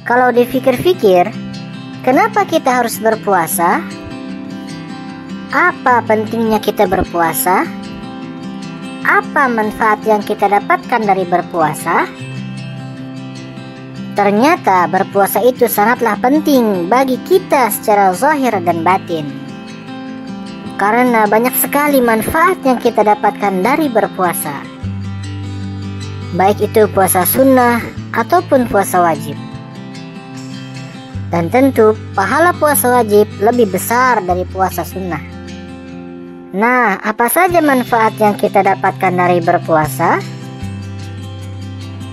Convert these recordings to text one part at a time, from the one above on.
Kalau dipikir-pikir, kenapa kita harus berpuasa? Apa pentingnya kita berpuasa? Apa manfaat yang kita dapatkan dari berpuasa? Ternyata berpuasa itu sangatlah penting bagi kita secara zahir dan batin. Karena banyak sekali manfaat yang kita dapatkan dari berpuasa. Baik itu puasa sunnah ataupun puasa wajib. Dan tentu pahala puasa wajib lebih besar dari puasa sunnah. Nah, apa saja manfaat yang kita dapatkan dari berpuasa?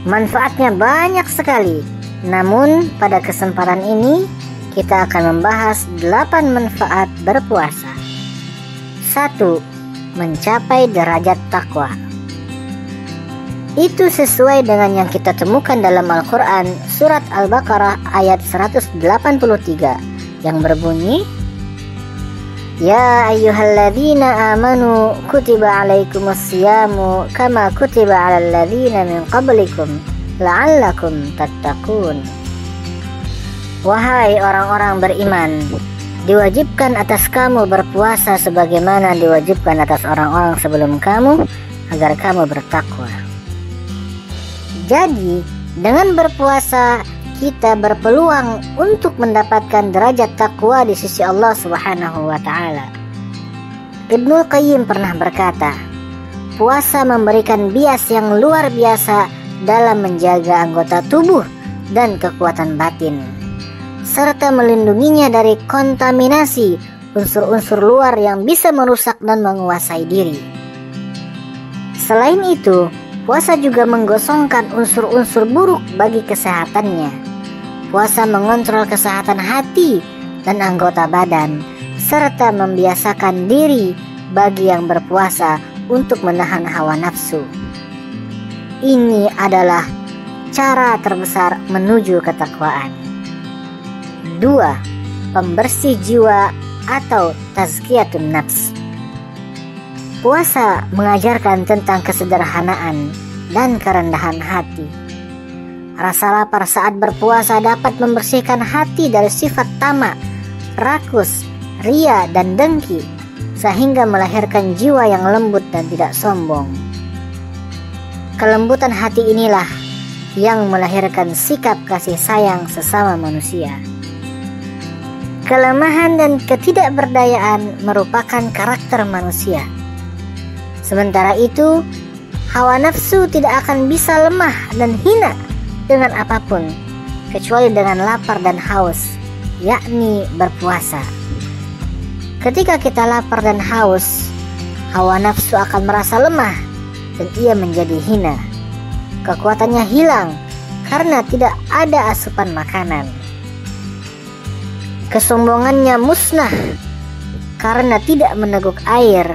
Manfaatnya banyak sekali. Namun pada kesempatan ini kita akan membahas 8 manfaat berpuasa. 1. Mencapai derajat takwa. Itu sesuai dengan yang kita temukan dalam Al-Quran surat Al-Baqarah ayat 183 yang berbunyi, Ya ayyuhalladzina amanu kutiba alaikumusyamu kama kutiba alal ladzina min qablikum la'allakum tattaqun. Wahai orang-orang beriman, diwajibkan atas kamu berpuasa sebagaimana diwajibkan atas orang-orang sebelum kamu agar kamu bertakwa. Jadi, dengan berpuasa kita berpeluang untuk mendapatkan derajat takwa di sisi Allah Subhanahu wa taala. Ibnul Qayyim pernah berkata, puasa memberikan bias yang luar biasa dalam menjaga anggota tubuh dan kekuatan batin, serta melindunginya dari kontaminasi unsur-unsur luar yang bisa merusak dan menguasai diri. Selain itu, puasa juga menggosongkan unsur-unsur buruk bagi kesehatannya. Puasa mengontrol kesehatan hati dan anggota badan, serta membiasakan diri bagi yang berpuasa untuk menahan hawa nafsu. Ini adalah cara terbesar menuju ketakwaan. 2. Pembersih jiwa atau tazkiyatun nafs. Puasa mengajarkan tentang kesederhanaan dan kerendahan hati. Rasa lapar saat berpuasa dapat membersihkan hati dari sifat tamak, rakus, ria, dan dengki, sehingga melahirkan jiwa yang lembut dan tidak sombong. Kelembutan hati inilah yang melahirkan sikap kasih sayang sesama manusia. Kelemahan dan ketidakberdayaan merupakan karakter manusia. Sementara itu, hawa nafsu tidak akan bisa lemah dan hina dengan apapun, kecuali dengan lapar dan haus, yakni berpuasa. Ketika kita lapar dan haus, hawa nafsu akan merasa lemah dan ia menjadi hina. Kekuatannya hilang karena tidak ada asupan makanan. Kesombongannya musnah karena tidak meneguk air.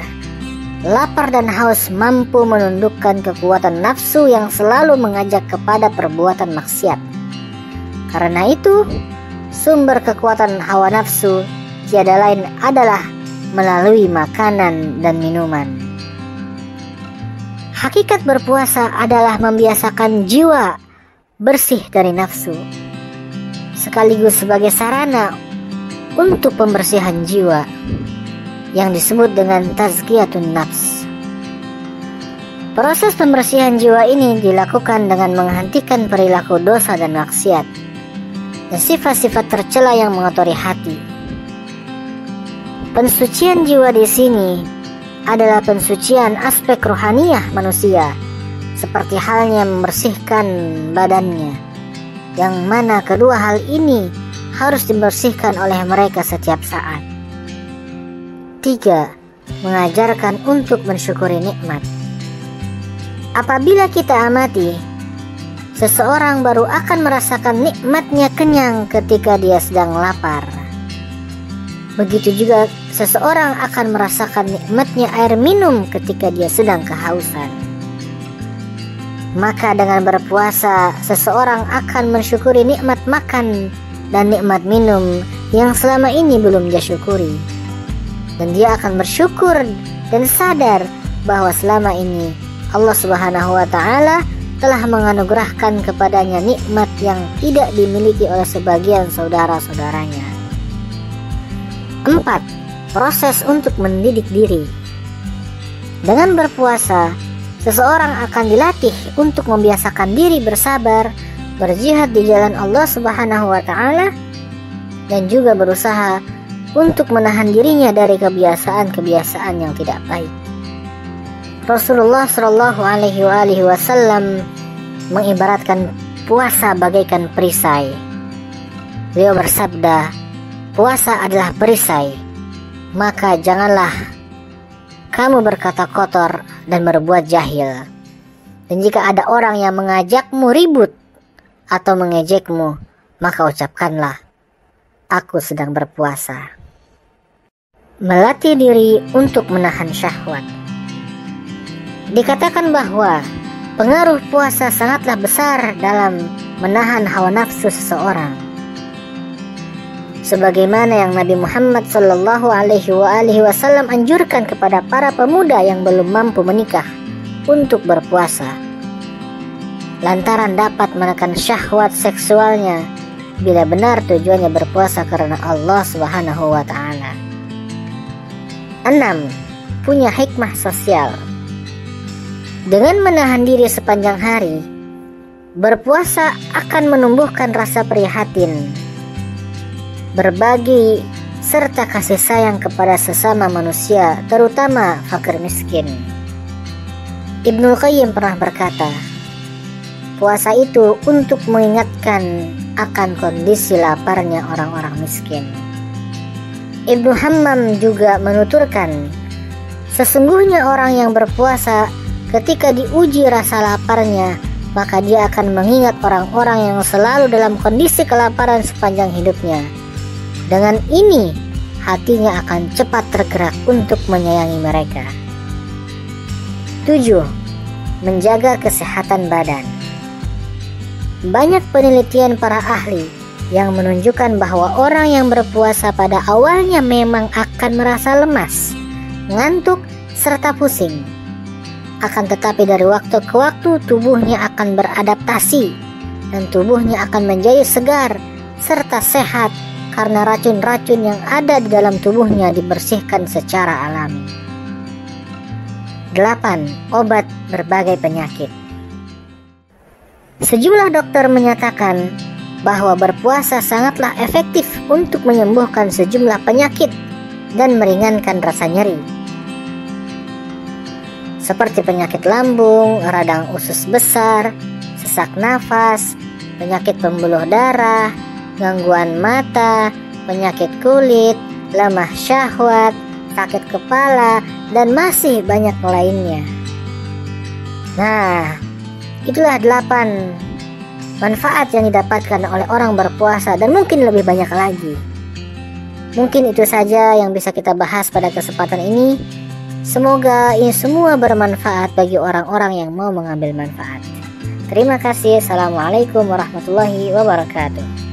Lapar dan haus mampu menundukkan kekuatan nafsu yang selalu mengajak kepada perbuatan maksiat. Karena itu, sumber kekuatan hawa nafsu tiada lain adalah melalui makanan dan minuman. Hakikat berpuasa adalah membiasakan jiwa bersih dari nafsu, sekaligus sebagai sarana untuk pembersihan jiwa yang disebut dengan tazkiyatun nafs. Proses pembersihan jiwa ini dilakukan dengan menghentikan perilaku dosa dan maksiat dan sifat-sifat tercela yang mengotori hati. Pensucian jiwa di sini adalah pensucian aspek rohaniah manusia, seperti halnya membersihkan badannya, yang mana kedua hal ini harus dibersihkan oleh mereka setiap saat. 3. Mengajarkan untuk mensyukuri nikmat. Apabila kita amati, seseorang baru akan merasakan nikmatnya kenyang ketika dia sedang lapar. Begitu juga seseorang akan merasakan nikmatnya air minum ketika dia sedang kehausan. Maka dengan berpuasa, seseorang akan mensyukuri nikmat makan dan nikmat minum yang selama ini belum dia syukuri. Dan dia akan bersyukur dan sadar bahwa selama ini Allah Subhanahu wa ta'ala telah menganugerahkan kepadanya nikmat yang tidak dimiliki oleh sebagian saudara-saudaranya. 4. Proses untuk mendidik diri. Dengan berpuasa, seseorang akan dilatih untuk membiasakan diri bersabar, berjihad di jalan Allah Subhanahu wa Ta'ala, dan juga berusaha untuk menahan dirinya dari kebiasaan-kebiasaan yang tidak baik. Rasulullah Shallallahu Alaihi Wasallam mengibaratkan puasa bagaikan perisai. Beliau bersabda, puasa adalah perisai, maka janganlah kamu berkata kotor dan berbuat jahil. Dan jika ada orang yang mengajakmu ribut atau mengejekmu, maka ucapkanlah, aku sedang berpuasa. Melatih diri untuk menahan syahwat. Dikatakan bahwa pengaruh puasa sangatlah besar dalam menahan hawa nafsu seseorang. Sebagaimana yang Nabi Muhammad Sallallahu Alaihi Wasallam anjurkan kepada para pemuda yang belum mampu menikah untuk berpuasa, lantaran dapat menekan syahwat seksualnya bila benar tujuannya berpuasa karena Allah Subhanahu wa Ta'ala. 6. Punya hikmah sosial. Dengan menahan diri sepanjang hari, berpuasa akan menumbuhkan rasa prihatin, berbagi, serta kasih sayang kepada sesama manusia, terutama fakir miskin. Ibnul Qayyim pernah berkata, puasa itu untuk mengingatkan akan kondisi laparnya orang-orang miskin. Ibnu Hammam juga menuturkan, sesungguhnya orang yang berpuasa ketika diuji rasa laparnya, maka dia akan mengingat orang-orang yang selalu dalam kondisi kelaparan sepanjang hidupnya. Dengan ini, hatinya akan cepat tergerak untuk menyayangi mereka. 7. Menjaga kesehatan badan. Banyak penelitian para ahli yang menunjukkan bahwa orang yang berpuasa pada awalnya memang akan merasa lemas, ngantuk, serta pusing. Akan tetapi dari waktu ke waktu tubuhnya akan beradaptasi dan tubuhnya akan menjadi segar serta sehat karena racun-racun yang ada di dalam tubuhnya dibersihkan secara alami. 8. Obat berbagai penyakit. Sejumlah dokter menyatakan bahwa berpuasa sangatlah efektif untuk menyembuhkan sejumlah penyakit dan meringankan rasa nyeri, seperti penyakit lambung, radang usus besar, sesak nafas, penyakit pembuluh darah, gangguan mata, penyakit kulit, lemah syahwat, sakit kepala, dan masih banyak lainnya. Nah, itulah 8 manfaat yang didapatkan oleh orang berpuasa, dan mungkin lebih banyak lagi. Mungkin itu saja yang bisa kita bahas pada kesempatan ini. Semoga ini semua bermanfaat bagi orang-orang yang mau mengambil manfaat. Terima kasih. Assalamualaikum warahmatullahi wabarakatuh.